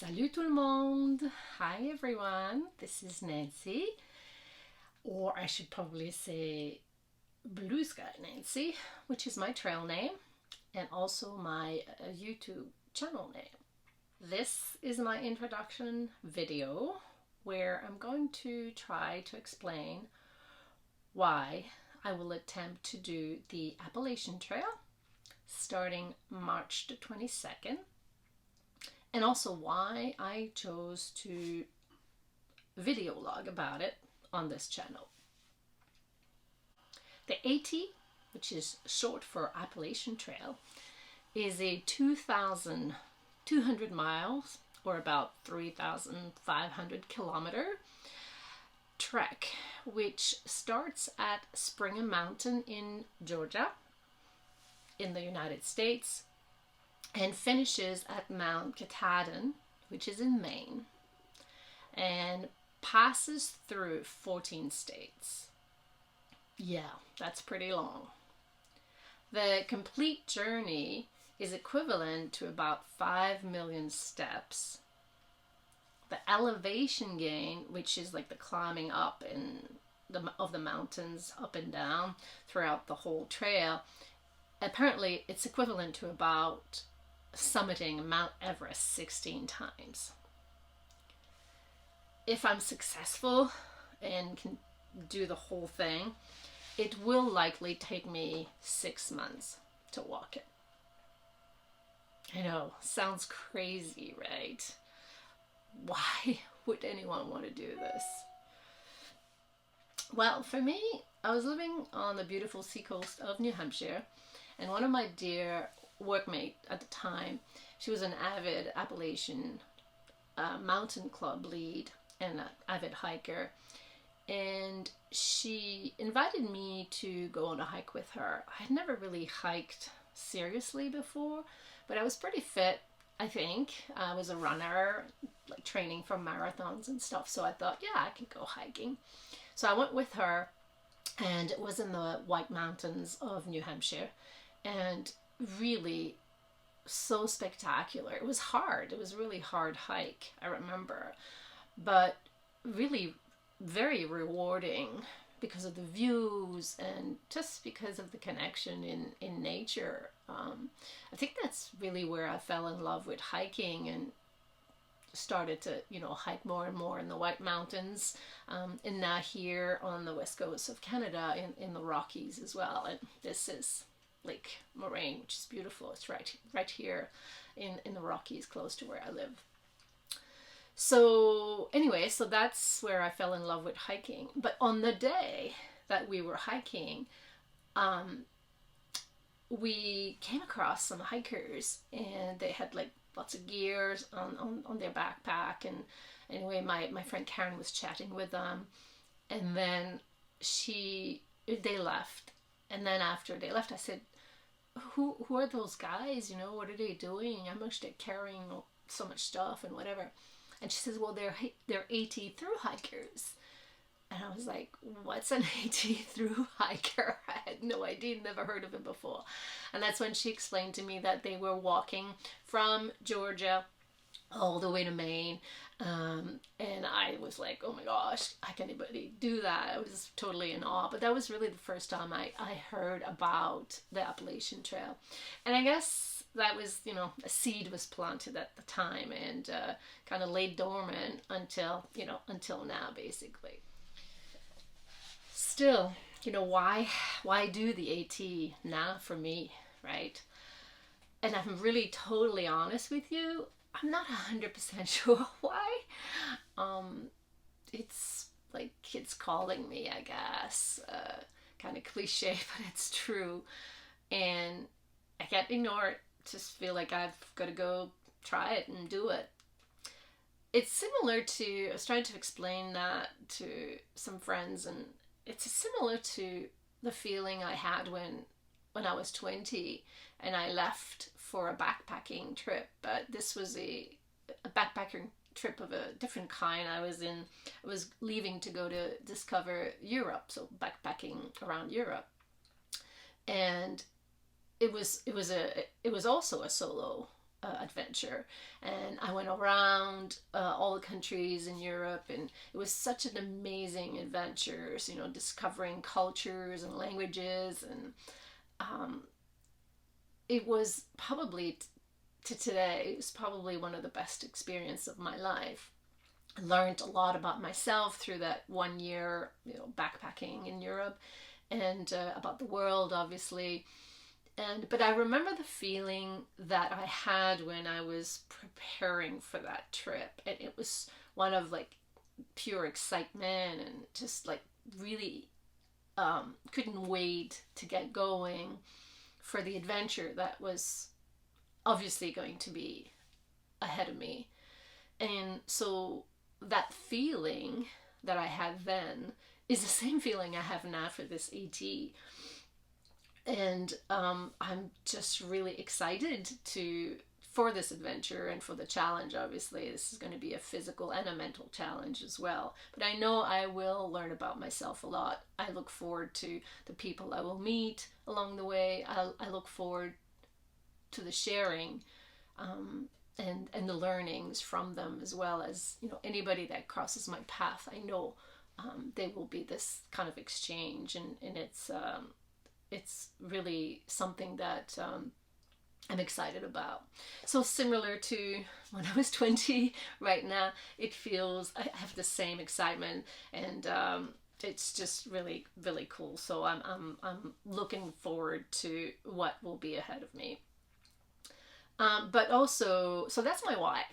Salut tout le monde! Hi everyone, this is Nancy, or I should probably say Blue Sky Nancy, which is my trail name and also my YouTube channel name. This is my introduction video where I'm going to try to explain why I will attempt to do the Appalachian Trail starting March the 22nd. And also why I chose to video log about it on this channel. The AT, which is short for Appalachian Trail, is a 2,200 miles or about 3,500 kilometer trek, which starts at Springer Mountain in Georgia in the United States and finishes at Mt Katahdin, which is in Maine, and passes through 14 states. Yeah, that's pretty long. The complete journey is equivalent to about 5 million steps. The elevation gain, which is like the climbing up of the mountains up and down throughout the whole trail, apparently it's equivalent to about summiting Mount Everest 16 times. If I'm successful and can do the whole thing, it will likely take me 6 months to walk it. I know, sounds crazy, right? Why would anyone want to do this? Well, for me, I was living on the beautiful seacoast of New Hampshire, and one of my dear workmate at the time, she was an avid Appalachian mountain club lead and an avid hiker, and she invited me to go on a hike with her. I had never really hiked seriously before, but I was pretty fit, I think. I was a runner, like training for marathons and stuff, so I thought, yeah, I could go hiking. So I went with her, and it was in the White Mountains of New Hampshire, and really so spectacular. It was hard. It was a really hard hike, I remember, but really very rewarding because of the views and just because of the connection in nature. I think that's really where I fell in love with hiking and started to, hike more and more in the White Mountains, and now here on the west coast of Canada in the Rockies as well. And this is Lake Moraine, which is beautiful. It's right here in the Rockies, close to where I live. So anyway, so that's where I fell in love with hiking. But on the day that we were hiking, we came across some hikers, and they had like lots of gears on their backpack. And anyway, my friend Karen was chatting with them, and then they left. And then after they left, I said, who are those guys? What are they doing? How much they're carrying so much stuff and whatever. And she says, well, they're AT Thru-Hikers. And I was like, what's an AT Thru-Hiker? I had no idea, never heard of it before. And that's when she explained to me that they were walking from Georgia all the way to Maine. And I was like, oh my gosh, how can anybody do that? I was totally in awe. But that was really the first time I heard about the Appalachian Trail. And I guess that was, a seed was planted at the time and kind of laid dormant until now, basically. Still, why do the AT now for me, right? And I'm really totally honest with you, I'm not 100% sure why. It's like it's calling me, I guess. Kind of cliche, but it's true. And I can't ignore it. Just feel like I've got to go try it and do it. It's similar to, I was trying to explain that to some friends, and it's similar to the feeling I had when I was 20 and I left for a backpacking trip. But this was a backpacking trip of a different kind. I was leaving to go to discover Europe, so backpacking around Europe. And it was also a solo adventure, and I went around all the countries in Europe, and it was such an amazing adventure, you know, discovering cultures and languages, and it was probably to today, it's probably one of the best experiences of my life. I learned a lot about myself through that 1 year, you know, backpacking in Europe, and about the world, obviously. But I remember the feeling that I had when I was preparing for that trip, and it was one of like pure excitement, and just like really couldn't wait to get going for the adventure that was obviously going to be ahead of me. And so that feeling that I had then is the same feeling I have now for this AT. And I'm just really excited for this adventure and for the challenge. Obviously, this is going to be a physical and a mental challenge as well. But I know I will learn about myself a lot. I look forward to the people I will meet along the way. I look forward to the sharing and the learnings from them, as well as, you know, anybody that crosses my path. I know they will be this kind of exchange, and it's really something that I'm excited about. So similar to when I was 20, right now it feels I have the same excitement, and it's just really, really cool. So I'm looking forward to what will be ahead of me. But also, so that's my why.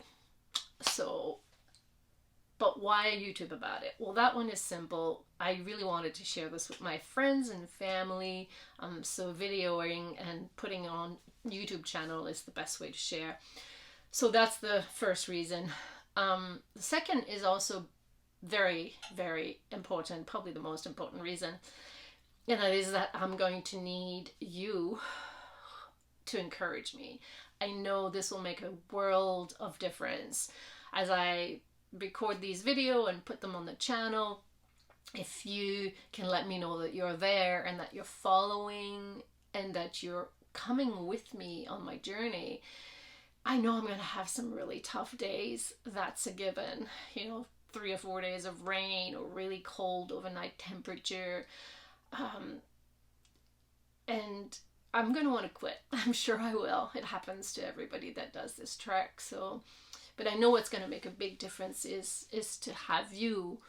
But why YouTube about it? Well, that one is simple. I really wanted to share this with my friends and family. So videoing and putting on YouTube channel is the best way to share. So that's the first reason. The second is also very, very important, probably the most important reason. And that is that I'm going to need you to encourage me. I know this will make a world of difference as I record these videos and put them on the channel. If you can let me know that you're there and that you're following and that you're coming with me on my journey, I know I'm going to have some really tough days. That's a given. You know, 3 or 4 days of rain or really cold overnight temperature. And I'm going to want to quit. I'm sure I will. It happens to everybody that does this trek. So, but I know what's going to make a big difference is to have you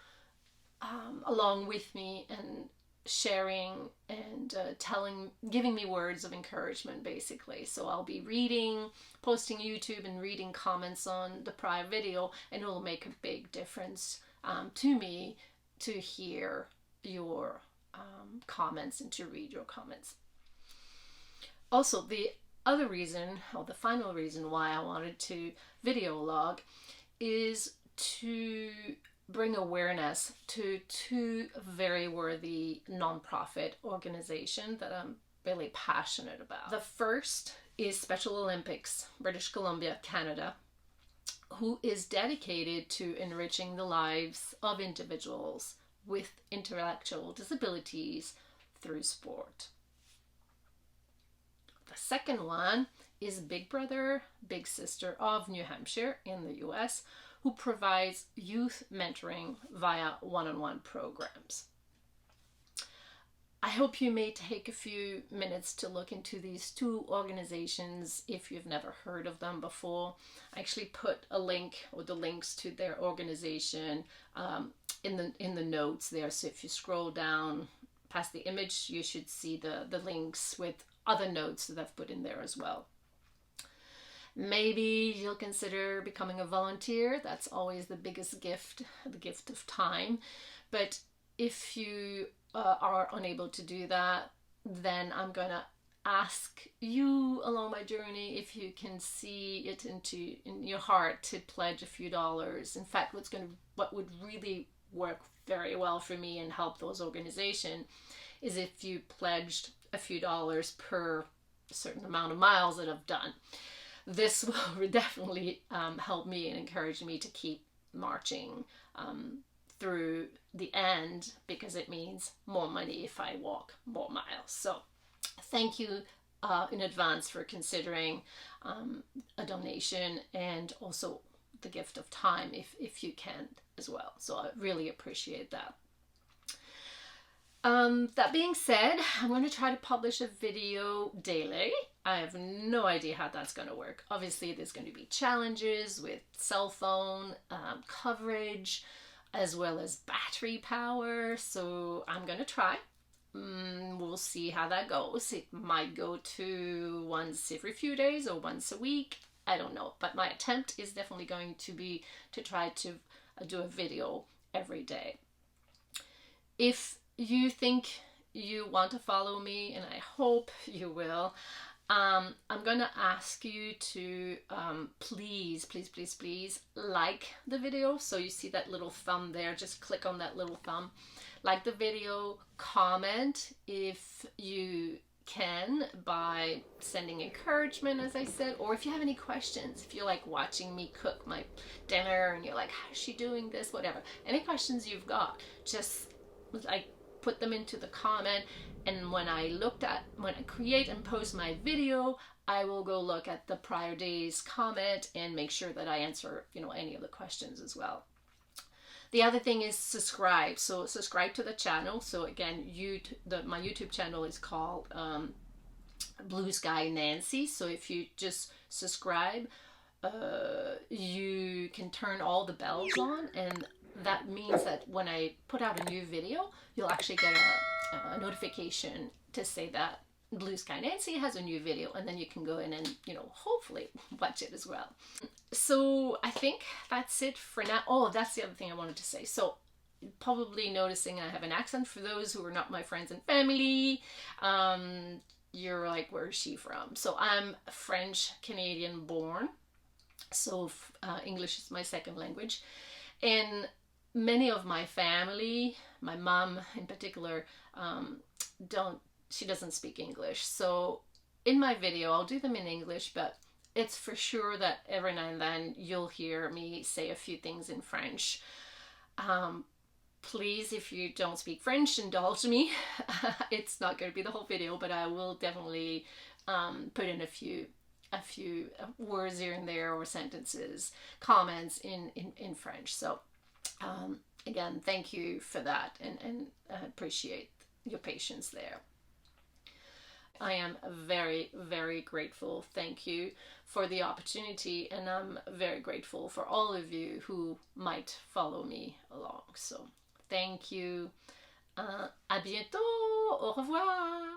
along with me and sharing and giving me words of encouragement, basically. So I'll be posting YouTube and reading comments on the prior video, and it will make a big difference to me to hear your comments and to read your comments. Also, the other reason, or the final reason why I wanted to video log, is to bring awareness to 2 very worthy nonprofit organizations that I'm really passionate about. The first is Special Olympics, British Columbia, Canada, who is dedicated to enriching the lives of individuals with intellectual disabilities through sport. The second one is Big Brother, Big Sister of New Hampshire in the US, who provides youth mentoring via one-on-one programs. I hope you may take a few minutes to look into these 2 organizations if you've never heard of them before. I actually put a link or the links to their organization in the notes there. So if you scroll down past the image, you should see the links with other notes that I've put in there as well. Maybe you'll consider becoming a volunteer. That's always the biggest gift, the gift of time. But if you are unable to do that, then I'm going to ask you along my journey if you can see it in your heart to pledge a few dollars. In fact, what would really work very well for me and help those organizations is if you pledged a few dollars per certain amount of miles that I've done. This will definitely help me and encourage me to keep marching through the end, because it means more money if I walk more miles. So thank you in advance for considering a donation, and also the gift of time if you can as well. So I really appreciate that. That being said, I'm going to try to publish a video daily. I have no idea how that's going to work. Obviously, there's going to be challenges with cell phone coverage, as well as battery power. So I'm going to try. We'll see how that goes. It might go to once every few days or once a week. I don't know. But my attempt is definitely going to be to try to do a video every day. If you think you want to follow me, and I hope you will, I'm going to ask you to please like the video. So you see that little thumb there, just click on that little thumb, like the video, comment if you can by sending encouragement, as I said, or if you have any questions, if you like watching me cook my dinner and you're like, how's she doing this, whatever, any questions you've got, just like put them into the comment, and when I create and post my video, I will go look at the prior day's comment and make sure that I answer, any of the questions as well. The other thing is subscribe. So subscribe to the channel. So again, my YouTube channel is called Blue Sky Nancy. So if you just subscribe, you can turn all the bells on, and that means that when I put out a new video, you'll actually get a notification to say that Blue Sky Nancy has a new video, and then you can go in and, hopefully watch it as well. So I think that's it for now. Oh, that's the other thing I wanted to say. So probably noticing I have an accent. For those who are not my friends and family, you're like, where is she from? So I'm French Canadian born. So English is my second language. And many of my family, my mom in particular, she doesn't speak English. So in my video, I'll do them in English, but it's for sure that every now and then you'll hear me say a few things in French. Please, if you don't speak French, indulge me. It's not going to be the whole video, but I will definitely put in a few words here and there, or sentences, comments in French. So again, thank you for that, and I appreciate your patience there. I am very, very grateful. Thank you for the opportunity, and I'm very grateful for all of you who might follow me along. So thank you. À bientôt. Au revoir.